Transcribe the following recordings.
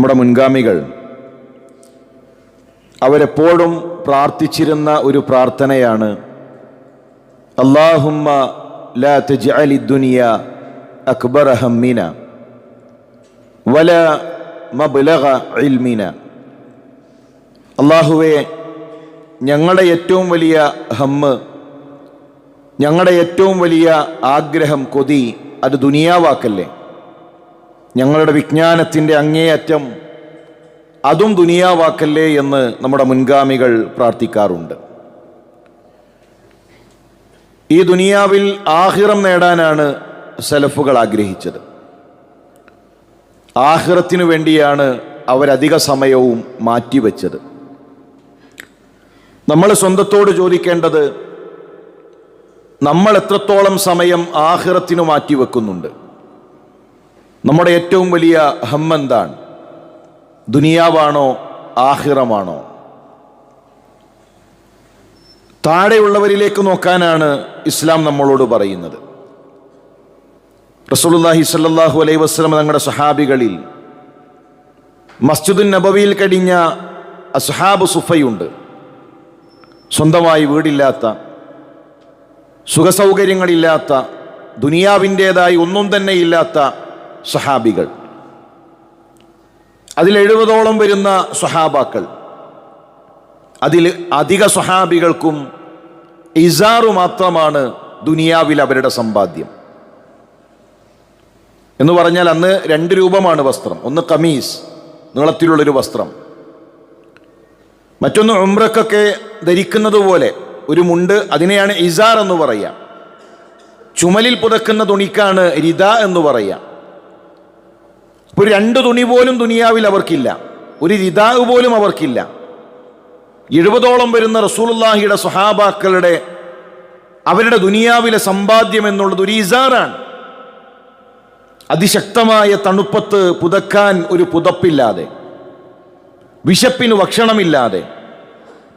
നമ്മുടെ മുൻഗാമികൾ അവരെപ്പോഴും പ്രാർത്ഥിച്ചിരുന്ന ഒരു പ്രാർത്ഥനയാണ്, അല്ലാഹുമ്മ ലാ തജ്അലി ദുനിയ അക്ബറ ഹമ്മിന വലാ മബ്ലഗ ഇൽമിന. അല്ലാഹുവേ, ഞങ്ങളുടെ ഏറ്റവും വലിയ ഹമ്മ്, ഞങ്ങളുടെ ഏറ്റവും വലിയ ആഗ്രഹം, കൊതി അത് ദുനിയാവാക്കല്ലേ. ഞങ്ങളുടെ വിജ്ഞാനത്തിൻ്റെ അങ്ങേയറ്റം അതും ദുനിയാവാക്കല്ലേ എന്ന് നമ്മുടെ മുൻഗാമികൾ പ്രാർത്ഥിക്കാറുണ്ട്. ഈ ദുനിയാവിൽ ആഖിറം നേടാനാണ് സലഫുകൾ ആഗ്രഹിച്ചത്. ആഖിറത്തിനു വേണ്ടിയാണ് അവരധിക സമയവും മാറ്റിവെച്ചത്. നമ്മൾ സ്വന്തത്തോട് ചോദിക്കേണ്ടത്, നമ്മൾ എത്രത്തോളം സമയം ആഖിറത്തിനു മാറ്റിവെക്കുന്നുണ്ട്? നമ്മുടെ ഏറ്റവും വലിയ ഹമ്മെന്താണ്? ദുനിയാവാണോ ആഖിറമാണോ? താഴെയുള്ളവരിലേക്ക് നോക്കാനാണ് ഇസ്ലാം നമ്മളോട് പറയുന്നത്. റസൂലുള്ളാഹി സ്വല്ലല്ലാഹു അലൈഹി വസല്ലം തങ്ങളുടെ സഹാബികളിൽ മസ്ജിദുൻ നബവിയിൽ കഴിഞ്ഞ അസ്ഹാബ് സുഫയുണ്ട്. സ്വന്തമായി വീടില്ലാത്ത, സുഖസൗകര്യങ്ങളില്ലാത്ത, ദുനിയാവിൻ്റേതായി ഒന്നും തന്നെ ഇല്ലാത്ത സഹാബികൾ. അതിൽ 70ഓളം വരുന്ന സ്വഹാബാക്കൾ. അതിൽ അധിക സ്വഹാബികൾക്കും ഇസാറു മാത്രമാണ് ദുനിയാവിൽ അവരുടെ സമ്പാദ്യം. എന്ന് പറഞ്ഞാൽ അന്ന് 2 രൂപമാണ് വസ്ത്രം. ഒന്ന് കമീസ്, നീളത്തിലുള്ളൊരു വസ്ത്രം. മറ്റൊന്ന് ഉംറക്കൊക്കെ ധരിക്കുന്നത് പോലെ ഒരു മുണ്ട്, അതിനെയാണ് ഇസാർ എന്ന് പറയുക. ചുമലിൽ പുതക്കുന്ന തുണിക്കാണ് റിദ എന്ന് പറയുക. ഒരു 2 തുണി പോലും ദുനിയാവിൽ അവർക്കില്ല, ഒരു റിദാവ് പോലും അവർക്കില്ല. 70ഓളം വരുന്ന റസൂലുള്ളാഹിയുടെ സ്വഹാബാക്കളുടെ അവരുടെ ദുനിയാവിലെ സമ്പാദ്യം എന്നുള്ളത് ഒരു ഇസാറാണ്. അതിശക്തമായ തണുപ്പത്ത് പുതക്കാൻ ഒരു പുതപ്പില്ലാതെ, വിശപ്പിന് ഭക്ഷണമില്ലാതെ,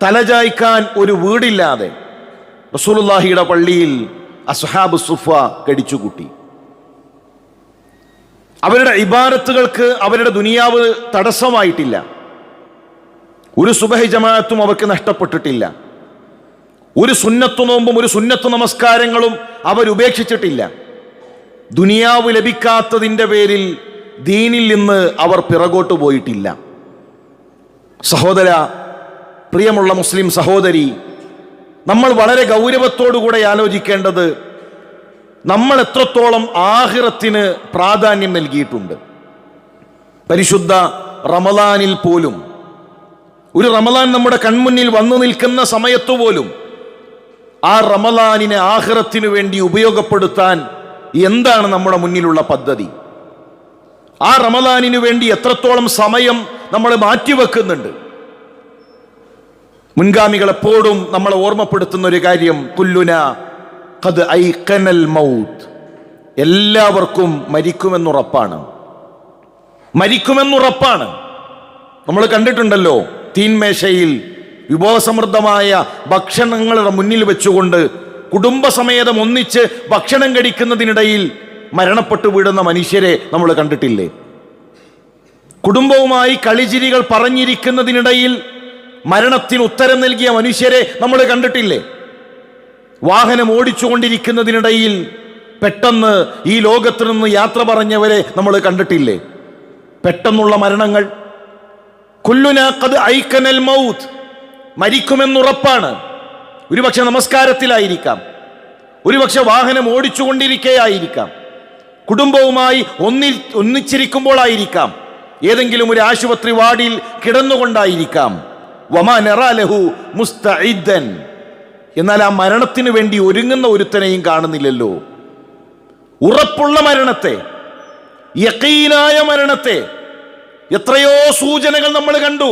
തലചായ്ക്കാൻ ഒരു വീടില്ലാതെ റസൂലുള്ളാഹിയുടെ പള്ളിയിൽ അസ്ഹാബ് സുഫ കഴിച്ചുകൂട്ടി. അവരുടെ ഇബാദത്തുകൾക്ക് അവരുടെ ദുനിയാവ് തടസ്സമായിട്ടില്ല. ഒരു സുബഹി ജമാഅത്തും അവർക്ക് നഷ്ടപ്പെട്ടിട്ടില്ല. ഒരു സുന്നത്തു നോമ്പും ഒരു സുന്നത്തു നമസ്കാരങ്ങളും അവരുപേക്ഷിച്ചിട്ടില്ല. ദുനിയാവ് ലഭിക്കാത്തതിൻ്റെ പേരിൽ ദീനിൽ നിന്ന് അവർ പിറകോട്ട് പോയിട്ടില്ല. സഹോദര, പ്രിയമുള്ള മുസ്ലിം സഹോദരി, നമ്മൾ വളരെ ഗൗരവത്തോടുകൂടെ ആലോചിക്കേണ്ടത്, നമ്മൾ എത്രത്തോളം ആഖിറത്തിന് പ്രാധാന്യം നൽകിയിട്ടുണ്ട്. പരിശുദ്ധ റമളാനിൽ പോലും, ഒരു റമളാൻ നമ്മുടെ കൺമുന്നിൽ വന്നു നിൽക്കുന്ന സമയത്തു പോലും ആ റമളാനിനെ ആഖിറത്തിനു വേണ്ടി ഉപയോഗപ്പെടുത്താൻ എന്താണ് നമ്മുടെ മുന്നിലുള്ള പദ്ധതി? ആ റമളാനിനു വേണ്ടി എത്രത്തോളം സമയം നമ്മൾ മാറ്റിവെക്കുന്നുണ്ട്? മുൻഗാമികൾ എപ്പോഴും നമ്മളെ ഓർമ്മപ്പെടുത്തുന്ന ഒരു കാര്യം, കുല്ലുനാ ഖദ് ഐഖനൽ മൗത്ത്, എല്ലാവർക്കും മരിക്കുമെന്നുറപ്പാണ്. മരിക്കുമെന്നുറപ്പാണ്. നമ്മൾ കണ്ടിട്ടുണ്ടല്ലോ, തീന്മേശയിൽ വിഭവസമൃദ്ധമായ ഭക്ഷണങ്ങളുടെ മുന്നിൽ വെച്ചുകൊണ്ട് കുടുംബസമേതം ഒന്നിച്ച് ഭക്ഷണം കഴിക്കുന്നതിനിടയിൽ മരണപ്പെട്ടു വീഴുന്ന മനുഷ്യരെ നമ്മൾ കണ്ടിട്ടില്ലേ? കുടുംബവുമായി കളിചിരികൾ പറഞ്ഞിരിക്കുന്നതിനിടയിൽ മരണത്തിന് ഉത്തരം നൽകിയ മനുഷ്യരെ നമ്മൾ കണ്ടിട്ടില്ലേ? വാഹനം ഓടിച്ചുകൊണ്ടിരിക്കുന്നതിനിടയിൽ പെട്ടെന്ന് ഈ ലോകത്ത് നിന്ന് യാത്ര പറഞ്ഞവരെ നമ്മൾ കണ്ടിട്ടില്ലേ? പെട്ടെന്നുള്ള മരണങ്ങൾ. കുല്ലുനാ ഖദ് ഐഖനൽ മൗത്ത്, മരിക്കുമെന്നുറപ്പാണ്. ഒരുപക്ഷെ നമസ്കാരത്തിലായിരിക്കാം, ഒരുപക്ഷെ വാഹനം ഓടിച്ചുകൊണ്ടിരിക്കുകയായിരിക്കാം, കുടുംബവുമായി ഒന്നിച്ചിരിക്കുമ്പോഴായിരിക്കാം, ഏതെങ്കിലും ഒരു ആശുപത്രി വാർഡിൽ കിടന്നുകൊണ്ടായിരിക്കാം. വമാ നറാ ലഹു മുസ്തഇദ്ദൻ, എന്നാൽ ആ മരണത്തിന് വേണ്ടി ഒരുങ്ങുന്ന ഒരുത്തനെയും കാണുന്നില്ലല്ലോ. ഉറപ്പുള്ള മരണത്തെ, യഖീനായ മരണത്തെ എത്രയോ സൂചനകൾ നമ്മൾ കണ്ടു.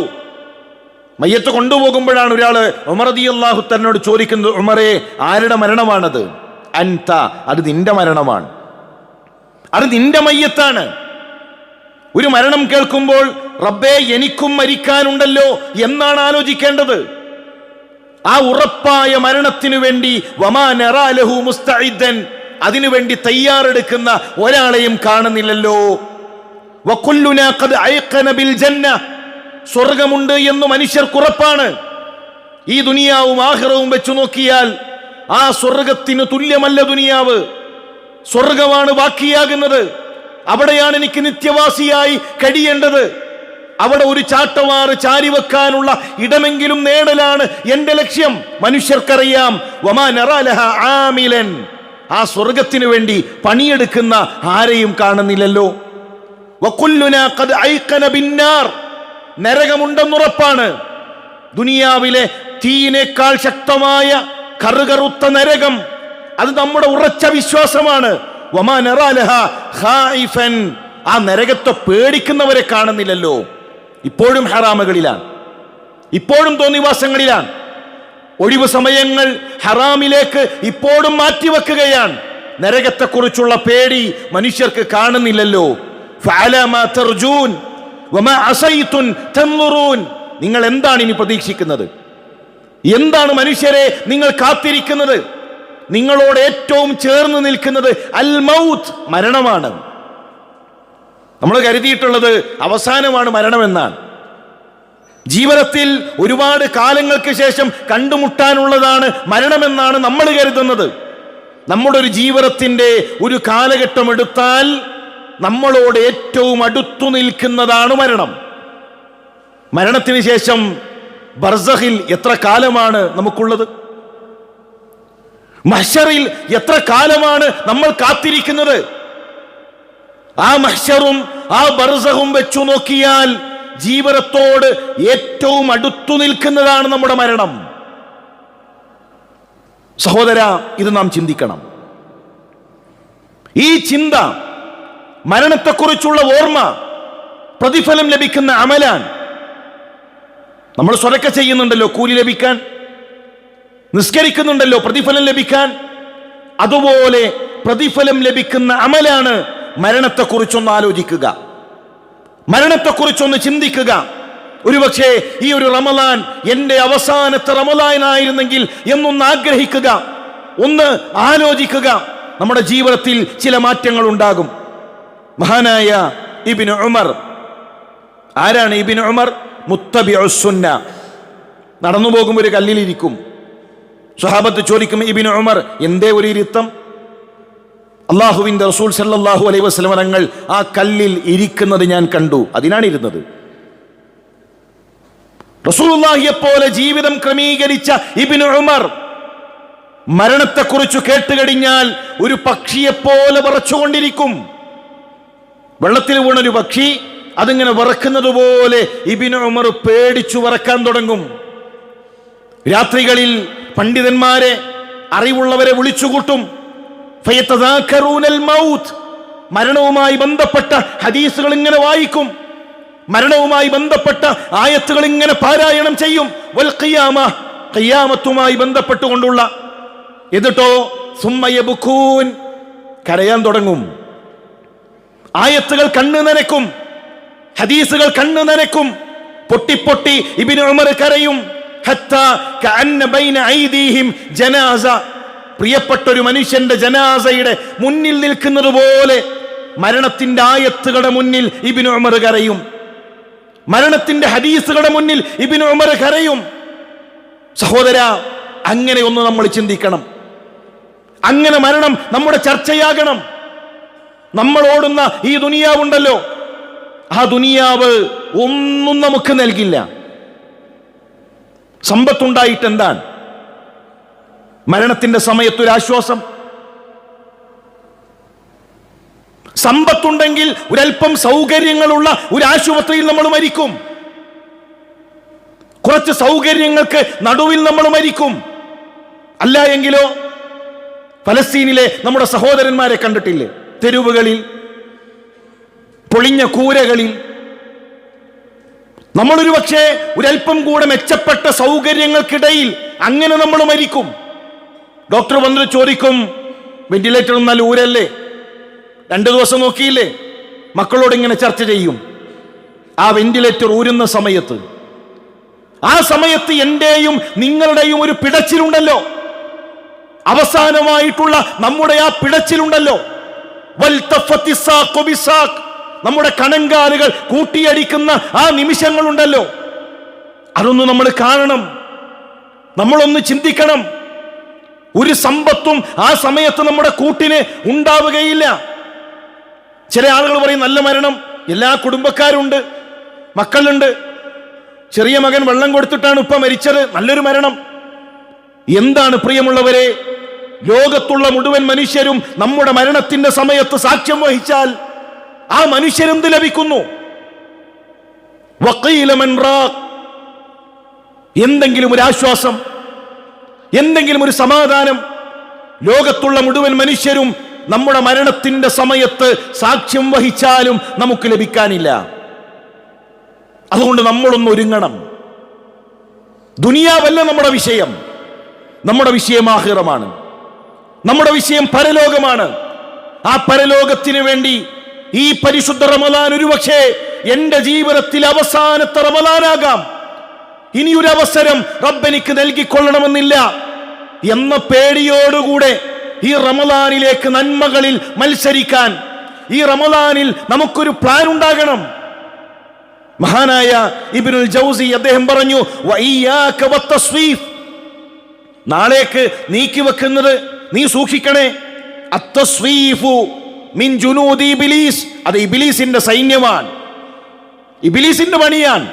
മയ്യത്ത് കൊണ്ടുപോകുമ്പോഴാണ് ഒരാൾ ഉമർ റളിയല്ലാഹു തആലയോട് ചോദിക്കുന്നത്, ഉമറേ, ആരുടെ മരണമാണത്? അൻത, അത് നിന്റെ മരണമാണ്, അത് നിന്റെ മയ്യത്താണ്. ഒരു മരണം കേൾക്കുമ്പോൾ റബ്ബേ എനിക്കും മരിക്കാനുണ്ടല്ലോ എന്നാണ് ആലോചിക്കേണ്ടത്. ആ ഉറപ്പായ മരണത്തിനു വേണ്ടി വമാ നറാ ലഹു മുസ്തഇദ്ദൻ, അതിനുവേണ്ടി തയ്യാറെടുക്കുന്ന ഒരാളെയും കാണുന്നില്ലല്ലോ. വകുല്ലുനാ ഖദ് ഐഖന ബിൽ ജന്ന, സ്വർഗമുണ്ട് എന്ന് മനുഷ്യർക്ക് ഉറപ്പാണ്. ഈ ദുനിയാവും ആഖിറവും വെച്ചു നോക്കിയാൽ ആ സ്വർഗത്തിന് തുല്യമല്ല ദുനിയാവ്. സ്വർഗമാണ് ബാക്കിയാകുന്നത്. അവിടെയാണ് എനിക്ക് നിത്യവാസിയായി കഴിയേണ്ടത്. അവിടെ ഒരു ചാട്ടവാറ് ചാരിവെക്കാനുള്ള ഇടമെങ്കിലും നേടലാണ് എന്റെ ലക്ഷ്യം. മനുഷ്യർക്കറിയാം, വമാ നറാ ലഹാ ആമിലൻ, ആ സ്വർഗത്തിനു വേണ്ടി പണിയെടുക്കുന്ന ആരെയും കാണുന്നില്ലല്ലോ. വകുല്ലുനാ ഖദ് ഐഖന ബിന്നാർ, നരകമുണ്ടെന്നുറപ്പാണ്. ദുനിയാവിലെ തീയിനേക്കാൾ ശക്തമായ കറുകറുത്ത നരകം, അത് നമ്മുടെ ഉറച്ച വിശ്വാസമാണ്. വമാ നറാ ലഹാ ഖായിഫൻ, ആ നരകത്തെ പേടിക്കുന്നവരെ കാണുന്നില്ലല്ലോ. ഇപ്പോഴും ഹറാമുകളിലാണ്, ഇപ്പോഴും തോന്നിവാസങ്ങളിലാണ്. ഒഴിവു സമയങ്ങൾ ഹറാമിലേക്ക് ഇപ്പോഴും മാറ്റിവെക്കുകയാണ്. നരകത്തെക്കുറിച്ചുള്ള പേടി മനുഷ്യർക്ക് കാണുന്നില്ലല്ലോ. ഫഅലാ മാ തർജൂൻ വമാ അസൈതുൻ തൻളുറൂൻ, നിങ്ങൾ എന്താണ് ഇനി പ്രതീക്ഷിക്കുന്നത്? എന്താണ് മനുഷ്യരെ നിങ്ങൾ കാത്തിരിക്കുന്നത്? നിങ്ങളോട് ഏറ്റവും ചേർന്ന് നിൽക്കുന്നത് അൽ മൗത്ത്, മരണമാണ്. നമ്മൾ കരുതിയിട്ടുള്ളത് അവസാനമാണ് മരണമെന്നാണ്. ജീവിതത്തിൽ ഒരുപാട് കാലങ്ങൾക്ക് ശേഷം കണ്ടുമുട്ടാനുള്ളതാണ് മരണമെന്നാണ് നമ്മൾ കരുതുന്നത്. നമ്മുടെ ഒരു ജീവിതത്തിന്റെ ഒരു കാലഘട്ടം എടുത്താൽ നമ്മളോട് ഏറ്റവും അടുത്തു നിൽക്കുന്നതാണ് മരണം. മരണത്തിന് ശേഷം ബർസഖിൽ എത്ര കാലമാണ് നമുക്കുള്ളത്? മഹ്ശറിൽ എത്ര കാലമാണ് നമ്മൾ കാത്തിരിക്കുന്നത്? ആ മഹ്ശറും ആ ബർസഖും വെച്ചു നോക്കിയാൽ ജീവിതത്തോട് ഏറ്റവും അടുത്തു നിൽക്കുന്നതാണ് നമ്മുടെ മരണം. സഹോദര, ഇത് നാം ചിന്തിക്കണം. ഈ ചിന്ത, മരണത്തെക്കുറിച്ചുള്ള ഓർമ്മ പ്രതിഫലം ലഭിക്കുന്ന അമലാണ്. നമ്മൾ സ്വതക്ക ചെയ്യുന്നുണ്ടല്ലോ കൂലി ലഭിക്കാൻ, നിസ്കരിക്കുന്നുണ്ടല്ലോ പ്രതിഫലം ലഭിക്കാൻ. അതുപോലെ പ്രതിഫലം ലഭിക്കുന്ന അമലാണ് മരണത്തെക്കുറിച്ചൊന്ന് ആലോചിക്കുക, മരണത്തെക്കുറിച്ചൊന്ന് ചിന്തിക്കുക. ഒരുപക്ഷെ ഈ ഒരു റമളാൻ എന്റെ അവസാനത്തെ റമളാനായിരുന്നെങ്കിൽ എന്നൊന്ന് ആഗ്രഹിക്കുക, ഒന്ന് ആലോചിക്കുക. നമ്മുടെ ജീവിതത്തിൽ ചില മാറ്റങ്ങൾ ഉണ്ടാകും. മഹാനായ ഇബ്നു ഉമർ, ആരാണ് ഇബ്നു ഉമർ? മുത്തബിഉസ് സുന്ന. നടന്നു പോകുമ്പോൾ ഒരു കല്ലിലിരിക്കും. സ്വഹാബത്ത് ചോദിക്കും, ഇബ്നു ഉമർ എന്തേ ഒരു ഇരുത്തം? അള്ളാഹുവിന്റെ റസൂൽ സല്ലല്ലാഹു അലൈഹി വസല്ലം തങ്ങൾ ആ കല്ലിൽ ഇരിക്കുന്നത് ഞാൻ കണ്ടു, അതിനാണ് ഇരുന്നത്. റസൂലുള്ളാഹിയെ പോലെ ജീവിതം ക്രമീകരിച്ച ഇബ്നു ഉമർ മരണത്തെക്കുറിച്ച് കേട്ടുകഴിഞ്ഞാൽ ഒരു പക്ഷിയെപ്പോലെ വിറച്ചുകൊണ്ടിരിക്കും. വെള്ളത്തിൽ വീണൊരു പക്ഷി അതിങ്ങനെ വിറക്കുന്നത് പോലെ ഇബ്നു ഉമർ പേടിച്ചു വിറക്കാൻ തുടങ്ങും. രാത്രികളിൽ പണ്ഡിതന്മാരെ, അറിവുള്ളവരെ വിളിച്ചുകൂട്ടും. ഫയതദാക്കറൂനൽ മൗത്ത്, മരണവുമായി ബന്ധപ്പെട്ട ഹദീസുകൾ ഇങ്ങനെ വായിക്കും, മരണവുമായി ബന്ധപ്പെട്ട ആയത്തുകൾ ഇങ്ങനെ പാരായണം ചെയ്യും. വൽ ഖിയാമ, ഖിയാമത്തുമായി ബന്ധപ്പെട്ടുകൊണ്ടുള്ള. എന്നിട്ടോ സുമ്മ യബ്കൂൻ, കരയാൻ തുടങ്ങും. ആയത്തുകൾ കണ്ണു നനയ്ക്കും, ഹദീസുകൾ കണ്ണു നനയ്ക്കും. പൊട്ടി പൊട്ടി ഇബ്നു ഉമർ കരയും. ഹത്താ കഅന്ന ബൈന ഐദീഹിം ജനാസ, പ്രിയപ്പെട്ട ഒരു മനുഷ്യന്റെ ജനാസയുടെ മുന്നിൽ നിൽക്കുന്നത് പോലെ മരണത്തിന്റെ ആയത്തുകളുടെ മുന്നിൽ ഇബ്നു ഉമർ കരയും, മരണത്തിന്റെ ഹദീസുകളുടെ മുന്നിൽ ഇബ്നു ഉമർ കരയും. സഹോദര, അങ്ങനെ ഒന്ന് നമ്മൾ ചിന്തിക്കണം. അങ്ങനെ മരണം നമ്മുടെ ചർച്ചയാകണം. നമ്മൾ ഓടുന്ന ഈ ദുനിയാവുണ്ടല്ലോ, ആ ദുനിയാവ് ഒന്നും നമുക്ക് നൽകില്ല. സമ്പത്തുണ്ടായിട്ട് എന്താണ്? മരണത്തിന്റെ സമയത്തൊരാശ്വാസം. സമ്പത്തുണ്ടെങ്കിൽ ഒരല്പം സൗകര്യങ്ങളുള്ള ഒരു ആശുപത്രിയിൽ നമ്മൾ മരിക്കും. കുറച്ച് സൗകര്യങ്ങൾക്ക് നടുവിൽ നമ്മൾ മരിക്കും. അല്ല എങ്കിലോ ഫലസ്തീനിലെ നമ്മുടെ സഹോദരന്മാരെ കണ്ടിട്ടില്ലേ? തെരുവുകളിൽ, പൊളിഞ്ഞ കൂരകളിൽ. നമ്മളൊരു പക്ഷേ ഒരല്പം കൂടെ മെച്ചപ്പെട്ട സൗകര്യങ്ങൾക്കിടയിൽ അങ്ങനെ നമ്മൾ മരിക്കും. ഡോക്ടർ വന്നിട്ട് ചോദിക്കും, വെന്റിലേറ്റർ ഒന്നാൽ ഊരല്ലേ, 2 ദിവസം നോക്കിയില്ലേ? മക്കളോട് ഇങ്ങനെ ചർച്ച ചെയ്യും. ആ വെന്റിലേറ്റർ ഊരുന്ന സമയത്ത്, ആ സമയത്ത് എന്റെയും നിങ്ങളുടെയും ഒരു പിടച്ചിലുണ്ടല്ലോ, അവസാനമായിട്ടുള്ള നമ്മുടെ ആ പിടച്ചിലുണ്ടല്ലോ. നമ്മുടെ കണങ്കാലുകൾ കൂട്ടിയടിക്കുന്ന ആ നിമിഷങ്ങളുണ്ടല്ലോ, അതൊന്ന് നമ്മൾ കാണണം, നമ്മളൊന്ന് ചിന്തിക്കണം. ഒരു സമ്പത്തും ആ സമയത്ത് നമ്മുടെ കൂട്ടിന് ഉണ്ടാവുകയില്ല. ചില ആളുകൾ പറയും നല്ല മരണം, എല്ലാ കുടുംബക്കാരുണ്ട്, മക്കളുണ്ട്, ചെറിയ മകൻ വെള്ളം കൊടുത്തിട്ടാണ് ഉപ്പ മരിച്ചത്, നല്ലൊരു മരണം. എന്താണ് പ്രിയമുള്ളവരെ, ലോകത്തുള്ള മുഴുവൻ മനുഷ്യരും നമ്മുടെ മരണത്തിന്റെ സമയത്ത് സാക്ഷ്യം വഹിച്ചാൽ ആ മനുഷ്യരെന്ത് ലഭിക്കുന്നു? എന്തെങ്കിലും ഒരു ആശ്വാസം, എന്തെങ്കിലും ഒരു സമാധാനം ലോകത്തുള്ള മുഴുവൻ മനുഷ്യരും നമ്മുടെ മരണത്തിന്റെ സമയത്ത് സാക്ഷ്യം വഹിച്ചാലും നമുക്ക് ലഭിക്കാനില്ല. അതുകൊണ്ട് നമ്മളൊന്ന് ഒരുങ്ങണം. ദുനിയാവല്ല നമ്മുടെ വിഷയം, നമ്മുടെ വിഷയം ആഖിറമാണ്, നമ്മുടെ വിഷയം പരലോകമാണ്. ആ പരലോകത്തിന് വേണ്ടി ഈ പരിശുദ്ധ റമദാൻ ഒരുപക്ഷേ എന്റെ ജീവിതത്തിൽ അവസാനത്തെ റമദാനാകാം. ഇനിയൊരു അവസരം റബ്ബെനിക്ക് നൽകിക്കൊള്ളണമെന്നില്ല എന്ന പേടിയോടുകൂടെ ഈ റമദാനിലേക്ക് നന്മകളിൽ മത്സരിക്കാൻ ഈ റമദാനിൽ നമുക്കൊരു പ്ലാൻ ഉണ്ടാകണം. മഹാനായ ഇബ്നുൽ ജൗസി അദ്ദേഹം പറഞ്ഞു, വഇയ്യാക വത്തസ്വീഫ്, നാളേക്ക് നീക്കിവെക്കുന്നത് നീ സൂക്ഷിക്കണേ. അത്തസ്വീഫു മിൻ ജുനൂദി ഇബ്ലീസ്, അത് ഇബ്ലീസിന്റെ സൈന്യമാണ്, ഇബ്ലീസിന്റെ പണിയാണ്.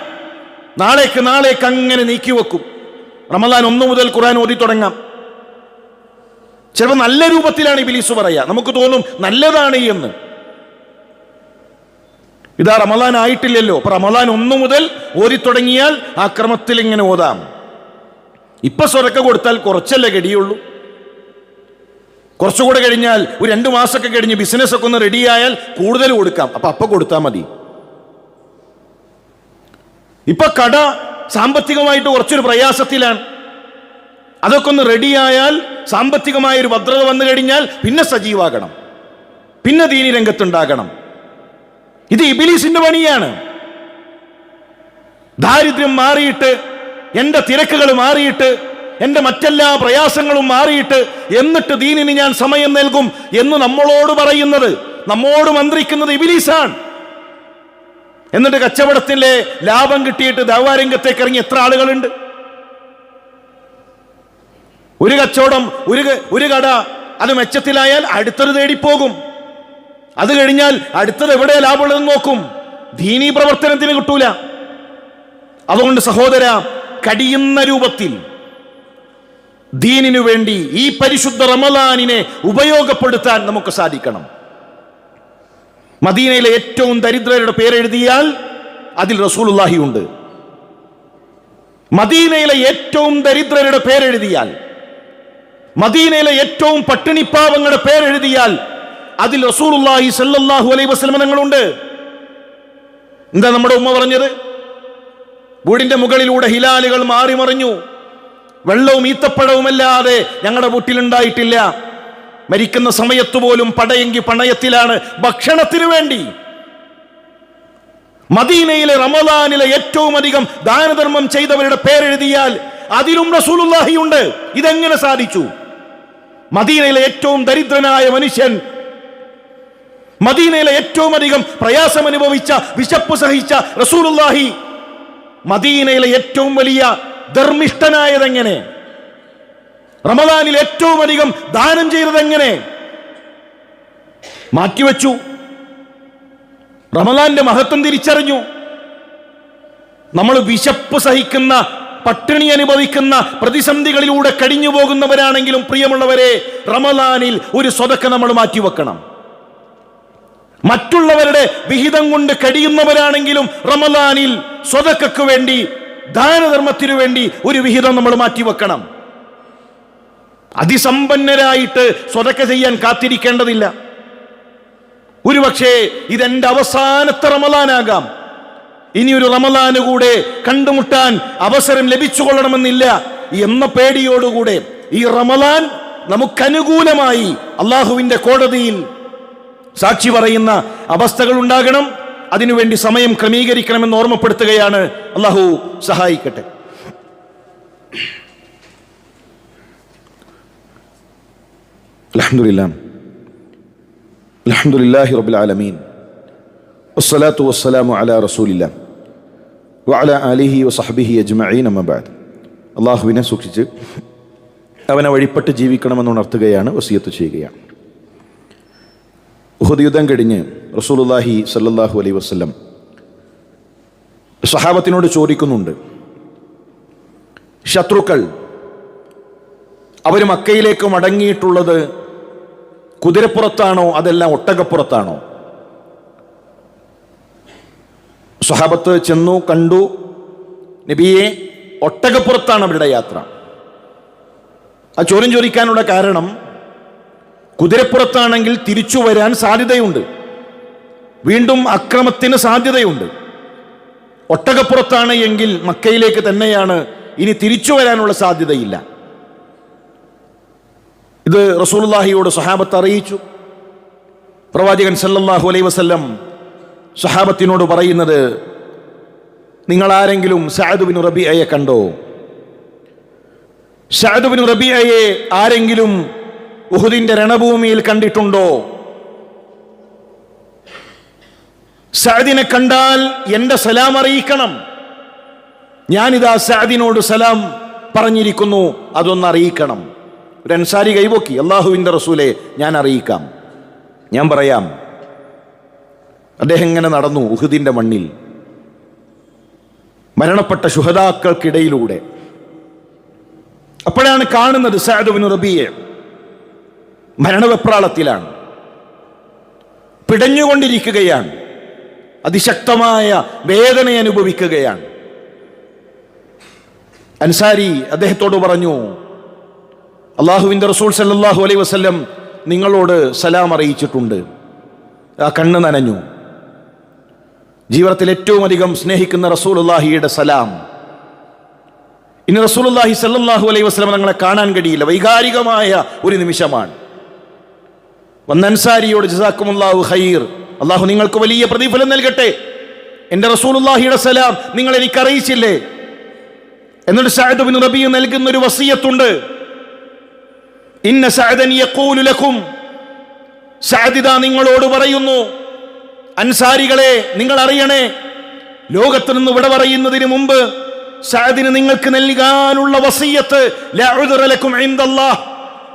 നാളേക്ക് അങ്ങനെ നീക്കിവെക്കും. റമദാൻ 1 മുതൽ ഖുർആൻ ഓതി തുടങ്ങാം. ചിലപ്പോൾ നല്ല രൂപത്തിലാണ് ഇബ്ലീസ് പറയാ, നമുക്ക് തോന്നും നല്ലതാണ് എന്ന്. ഇതാ റമദാൻ ആയിട്ടില്ലല്ലോ, അപ്പൊ റമദാൻ 1 മുതൽ ഓതി തുടങ്ങിയാൽ ആ ക്രമത്തിൽ ഇങ്ങനെ ഓതാം. ഇപ്പൊ സ്വരക്ക കൊടുത്താൽ കുറച്ചല്ലേ ഗടിയുള്ളൂ, കുറച്ചുകൂടെ കഴിഞ്ഞാൽ ഒരു 2 മാസമൊക്കെ കഴിഞ്ഞ് ബിസിനസ് ഒക്കെ ഒന്ന് റെഡിയായാൽ കൂടുതൽ കൊടുക്കാം, അപ്പൊ കൊടുത്താൽ മതി. ഇപ്പൊ കട സാമ്പത്തികമായിട്ട് കുറച്ചൊരു പ്രയാസത്തിലാണ്, അതൊക്കെ ഒന്ന് റെഡിയായാൽ, സാമ്പത്തികമായ ഒരു ഭദ്രത വന്നു കഴിഞ്ഞാൽ പിന്നെ സജീവാകണം, പിന്നെ ദീനി രംഗത്തുണ്ടാകണം. ഇത് ഇബ്ലീസിന്റെ പണിയാണ്. ദാരിദ്ര്യം മാറിയിട്ട്, എന്റെ തിരക്കുകൾ മാറിയിട്ട്, എന്റെ മറ്റെല്ലാ പ്രയാസങ്ങളും മാറിയിട്ട് എന്നിട്ട് ദീനിന് ഞാൻ സമയം നൽകും എന്ന് നമ്മളോട് പറയുന്നത്, നമ്മോട് മന്ത്രിക്കുന്നത് ഇബ്ലീസാണ്. എന്നിട്ട് കച്ചവടത്തിലെ ലാഭം കിട്ടിയിട്ട് ദാവാരംഗത്തേക്ക് ഇറങ്ങി എത്ര ആളുകളുണ്ട്? ഒരു കച്ചവടം, ഒരു കട അത് മെച്ചത്തിലായാൽ അടുത്തത് തേടിപ്പോകും, അത് കഴിഞ്ഞാൽ അടുത്തത് എവിടെ ലാഭമുള്ളതെന്ന് നോക്കും. ദീനീ പ്രവർത്തനത്തിന് കിട്ടൂല. അതുകൊണ്ട് സഹോദര, കഴിയുന്ന രൂപത്തിൽ ദീനിനു വേണ്ടി ഈ പരിശുദ്ധ റമദാനിനെ ഉപയോഗപ്പെടുത്താൻ നമുക്ക് സാധിക്കണം. മദീനയിലെ ഏറ്റവും ദരിദ്രരുടെ പേരെഴുതിയാൽ അതിൽ റസൂലുള്ളാഹി ഉണ്ട്. മദീനയിലെ ഏറ്റവും ദരിദ്രരുടെ പേരെഴുതിയാൽ, മദീനയിലെ ഏറ്റവും പട്ടിണിപ്പാവങ്ങളുടെ പേരെഴുതിയാൽ അതിൽ റസൂലുള്ളാഹി സ്വല്ലല്ലാഹു അലൈഹി വസല്ലം തങ്ങളുണ്ട്. എന്താ നമ്മുടെ ഉമ്മ പറഞ്ഞത്? വീടിന്റെ മുകളിലൂടെ ഹിലാലുകൾ മാറി മറിഞ്ഞു, വെള്ളവും ഈത്തപ്പഴവുമല്ലാതെ ഞങ്ങളുടെ വീട്ടിലുണ്ടായിട്ടില്ല. മരിക്കുന്ന സമയത്ത് പോലും പടയെങ്കി പണയത്തിലാണ് ഭക്ഷണത്തിനു വേണ്ടി. മദീനയിലെ റമദാനിലെ ഏറ്റവും അധികം ദാനധർമ്മം ചെയ്തവരുടെ പേരെഴുതിയാൽ അതിലും റസൂലുള്ളാഹി ഉണ്ട്. ഇതെങ്ങനെ സാധിച്ചു? മദീനയിലെ ഏറ്റവും ദരിദ്രനായ മനുഷ്യൻ, മദീനയിലെ ഏറ്റവും അധികം പ്രയാസം അനുഭവിച്ച, വിശപ്പ് സഹിച്ച റസൂലുള്ളാഹി മദീനയിലെ ഏറ്റവും വലിയ ധർമ്മിഷ്ഠനായതെങ്ങനെ? റമദാനിൽ ഏറ്റവും അധികം ദാനം ചെയ്തതെങ്ങനെ? മാറ്റിവെച്ചു. റമദാന്റെ മഹത്വം തിരിച്ചറിഞ്ഞു. നമ്മൾ വിശപ്പ് സഹിക്കുന്ന, പട്ടിണി അനുഭവിക്കുന്ന പ്രതിസന്ധികളിലൂടെ കഴിഞ്ഞു പോകുന്നവരാണെങ്കിലും പ്രിയമുള്ളവരെ, റമദാനിൽ ഒരു സ്വതക്ക നമ്മൾ മാറ്റിവെക്കണം. മറ്റുള്ളവരുടെ വിഹിതം കൊണ്ട് കഴിയുന്നവരാണെങ്കിലും റമദാനിൽ സ്വതക്കു വേണ്ടി, ദാനധർമ്മത്തിനു വേണ്ടി ഒരു വിഹിതം നമ്മൾ മാറ്റിവെക്കണം. അതിസമ്പന്നരായിട്ട് സ്വതക്ക ചെയ്യാൻ കാത്തിരിക്കേണ്ടതില്ല. ഒരുപക്ഷേ ഇതെന്റെ അവസാനത്തെ റമദാനാകാം, ഇനിയൊരു റമദാന് കൂടെ കണ്ടുമുട്ടാൻ അവസരം ലഭിച്ചുകൊള്ളണമെന്നില്ല എന്ന പേടിയോടുകൂടെ ഈ റമദാൻ നമുക്കനുകൂലമായി അള്ളാഹുവിന്റെ കോടതിയിൽ സാക്ഷി പറയുന്ന അവസ്ഥകൾ ഉണ്ടാകണം. അതിനുവേണ്ടി സമയം ക്രമീകരിക്കണമെന്ന് ഓർമ്മപ്പെടുത്തുകയാണ്. അള്ളാഹു സഹായിക്കട്ടെ. അൽഹംദുലില്ലാഹി റബ്ബിൽ ആലമീൻ വസ്സലാത്തു വസ്സലാമു അലാ റസൂലില്ലാഹ് വഅലാ ആലിഹി വസഹ്ബിഹി അജ്മഈൻ അമ്മാ ബഅദ്. അള്ളാഹുവിനെ സൂക്ഷിച്ച് അവനെ വഴിപ്പെട്ട് ജീവിക്കണമെന്ന് ഉണർത്തുകയാണ്, വസിയത്ത് ചെയ്യുകയാണ്. ഉഹദ് യുദ്ധം കഴിഞ്ഞ് റസൂലുള്ളാഹി സ്വല്ലല്ലാഹു അലൈഹി വസല്ലം സഹാബത്തിനോട് ചോദിക്കുന്നുണ്ട്, ശത്രുക്കൾ അവർ മക്കയിലേക്ക് മടങ്ങിയിട്ടുള്ളത് കുതിരപ്പുറത്താണോ അതല്ല ഒട്ടകപ്പുറത്താണോ? സ്വഹാബത്ത് ചെന്നു, കണ്ടു, നബിയെ ഒട്ടകപ്പുറത്താണ് അവരുടെ യാത്ര. ആ ചോദ്യം ചോദിക്കാനുള്ള കാരണം, കുതിരപ്പുറത്താണെങ്കിൽ തിരിച്ചു വരാൻ സാധ്യതയുണ്ട്, വീണ്ടും അക്രമത്തിന് സാധ്യതയുണ്ട്. ഒട്ടകപ്പുറത്താണ് എങ്കിൽ മക്കയിലേക്ക് തന്നെയാണ്, ഇനി തിരിച്ചു വരാനുള്ള സാധ്യതയില്ല. ഇത് റസൂലുള്ളാഹിയോട് സ്വഹാബത്ത് അറിയിച്ചു. പ്രവാചകൻ സല്ലല്ലാഹു അലൈഹി വസല്ലം സ്വഹാബത്തിനോട് പറയുന്നത്, നിങ്ങൾ ആരെങ്കിലും സഅദ് ബിൻ റബീഅയെ കണ്ടോ? സഅദ് ബിൻ റബീഅയെ ആരെങ്കിലും ഉഹുദിന്റെ രണഭൂമിയിൽ കണ്ടിട്ടുണ്ടോ? സഅദിനെ കണ്ടാൽ എന്റെ സലാം അറിയിക്കണം. ഞാനിതാ സഅദിനോട് സലാം പറഞ്ഞിരിക്കുന്നു, അതൊന്ന് അറിയിക്കണം. ഒരു അൻസാരി കൈപൊക്കി, അല്ലാഹുവിൻ്റെ റസൂലെ, ഞാൻ അറിയിക്കാം, ഞാൻ പറയാം. അദ്ദേഹം ഇങ്ങനെ നടന്നു ഉഹുദിന്റെ മണ്ണിൽ, മരണപ്പെട്ട ശുഹദാക്കൾക്കിടയിലൂടെ. അപ്പോഴാണ് കാണുന്നത് സഅദ് ബിൻ റബീഅ മരണവെപ്രാളത്തിലാണ്, പിടഞ്ഞുകൊണ്ടിരിക്കുകയാണ്, അതിശക്തമായ വേദന അനുഭവിക്കുകയാണ്. അൻസാരി അദ്ദേഹത്തോട് പറഞ്ഞു, അല്ലാഹുവിൻ്റെ റസൂൽ സല്ലല്ലാഹു അലൈഹി വസല്ലം നിങ്ങളോട് സലാം അറിയിച്ചിട്ടുണ്ട്. ആ കണ്ണ് നനഞ്ഞു. ജീവിതത്തിൽ ഏറ്റവും അധികം സ്നേഹിക്കുന്ന റസൂലുള്ളാഹിയുടെ സലാം. ഇനി റസൂലുള്ളാഹി സല്ലല്ലാഹു അലൈഹി വസല്ലം തങ്ങളെ കാണാൻ കഴിയില്ല. വൈകാരികമായ ഒരു നിമിഷമാണ്. വന്ന അൻസാരിയോട് ജസാക്കുമുല്ലാഹു ഖൈർ, അള്ളാഹു നിങ്ങൾക്ക് വലിയ പ്രതിഫലം നൽകട്ടെ, എൻ്റെ റസൂലുള്ളാഹിയുടെ സലാം നിങ്ങൾ എനിക്ക് അറിയിച്ചില്ലേ? എന്നിട്ട് സഅദ് ബിൻ റബീഅ നൽകുന്ന ഒരു വസിയത്തുണ്ട്. ഇന്ന സഅദൻ യഖൂലു ലക്കും, സഅദ് നിങ്ങളോട് പറയുന്നു, അൻസാരികളെ നിങ്ങൾ അറിയണേ, ലോകത്ത് നിന്ന് വിട പറയുന്നതിന് മുമ്പ് സഅദിന് നിങ്ങൾക്ക് നൽകാനുള്ള വസിയത്ത്, ലാ ഉദ്റ ലക്കും ഇൻദല്ലാഹ്,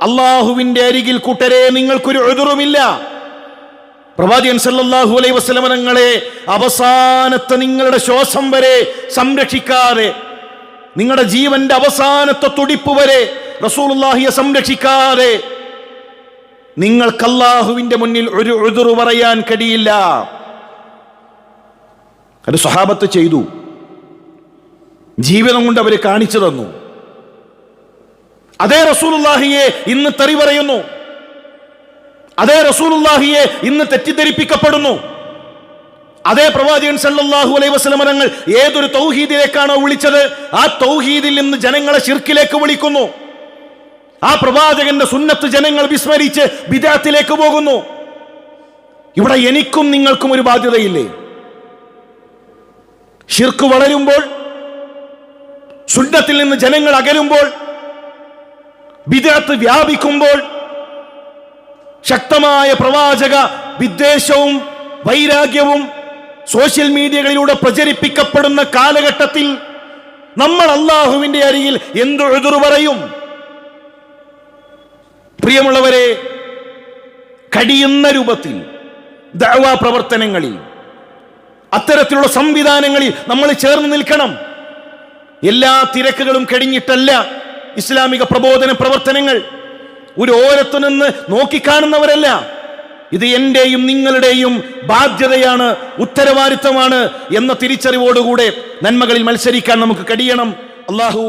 അല്ലാഹുവിന്റെ അരികിൽ കൂട്ടരെ നിങ്ങൾക്കൊരു ഉദ്റുമില്ല. പ്രവാചകൻ സല്ലല്ലാഹു അലൈഹി വസല്ലം തങ്ങളെ അവസാനത്തെ നിങ്ങളുടെ ശ്വാസം വരെ സംരക്ഷിക്കാതെ, നിങ്ങളുടെ ജീവന്റെ അവസാനത്തെ തുടിപ്പ് വരെ റസൂലുള്ളാഹിയെ സംരക്ഷിക്കാതെ നിങ്ങൾക്ക് അല്ലാഹുവിന്റെ മുന്നിൽ ഒരു ഉദ്റു പറയാൻ കഴിയില്ല. അത് സ്വഹാബത്ത് ചെയ്തു, ജീവിതം കൊണ്ട് അവർ കാണിച്ചു തന്നു. അതേ റസൂലുള്ളാഹിയെ ഇന്ന് തെറി പറയുന്നു, അതേ റസൂലുള്ളാഹിയെ ഇന്ന് തെറ്റിദ്ധരിപ്പിക്കപ്പെടുന്നു. അതേ പ്രവാചകൻ സല്ലല്ലാഹു അലൈഹി വസല്ലം തങ്ങൾ ഏതൊരു തൗഹീദിലേക്കാണോ വിളിച്ചത്, ആ തൗഹീദിൽ നിന്ന് ജനങ്ങളെ ശിർക്കിലേക്ക് വിളിക്കുന്നു. ആ പ്രവാചകന്റെ സുന്നത്ത് ജനങ്ങൾ വിസ്മരിച്ച് ബിദ്അത്തിലേക്ക് പോകുന്നു. ഇവിടെ എനിക്കും നിങ്ങൾക്കും ഒരു ബാധ്യതയില്ലേ? ശിർക്ക് വളരുമ്പോൾ, സുന്നത്തിൽ നിന്ന് ജനങ്ങൾ അകലുമ്പോൾ, ബിദ്അത്ത് വ്യാപിക്കുമ്പോൾ, ശക്തമായ പ്രവാചക വിദ്വേഷവും വൈരാഗ്യവും സോഷ്യൽ മീഡിയകളിലൂടെ പ്രചരിപ്പിക്കപ്പെടുന്ന കാലഘട്ടത്തിൽ നമ്മൾ അല്ലാഹുവിന്റെ അരികിൽ എന്ത് ഉദ്റു പറയും? പ്രിയമുള്ളവരെ, കഴിയുന്ന രൂപത്തിൽ ദഅവാ പ്രവർത്തനങ്ങളിൽ, അത്തരത്തിലുള്ള സംവിധാനങ്ങളിൽ നമ്മൾ ചേർന്ന് നിൽക്കണം. എല്ലാ തിരക്കുകളും കഴിഞ്ഞിട്ടല്ല ഇസ്ലാമിക പ്രബോധന പ്രവർത്തനങ്ങൾ. ഒരു ഓരത്തു നിന്ന് നോക്കിക്കാണുന്നവരല്ല. ഇത് എന്റെയും നിങ്ങളുടെയും ബാധ്യതയാണ്, ഉത്തരവാദിത്തമാണ് എന്ന തിരിച്ചറിവോടുകൂടെ നന്മകളിൽ മത്സരിക്കാൻ നമുക്ക് കഴിയണം. അല്ലാഹു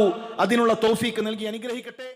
അതിനുള്ള തൗഫീക്ക് നൽകി അനുഗ്രഹിക്കട്ടെ.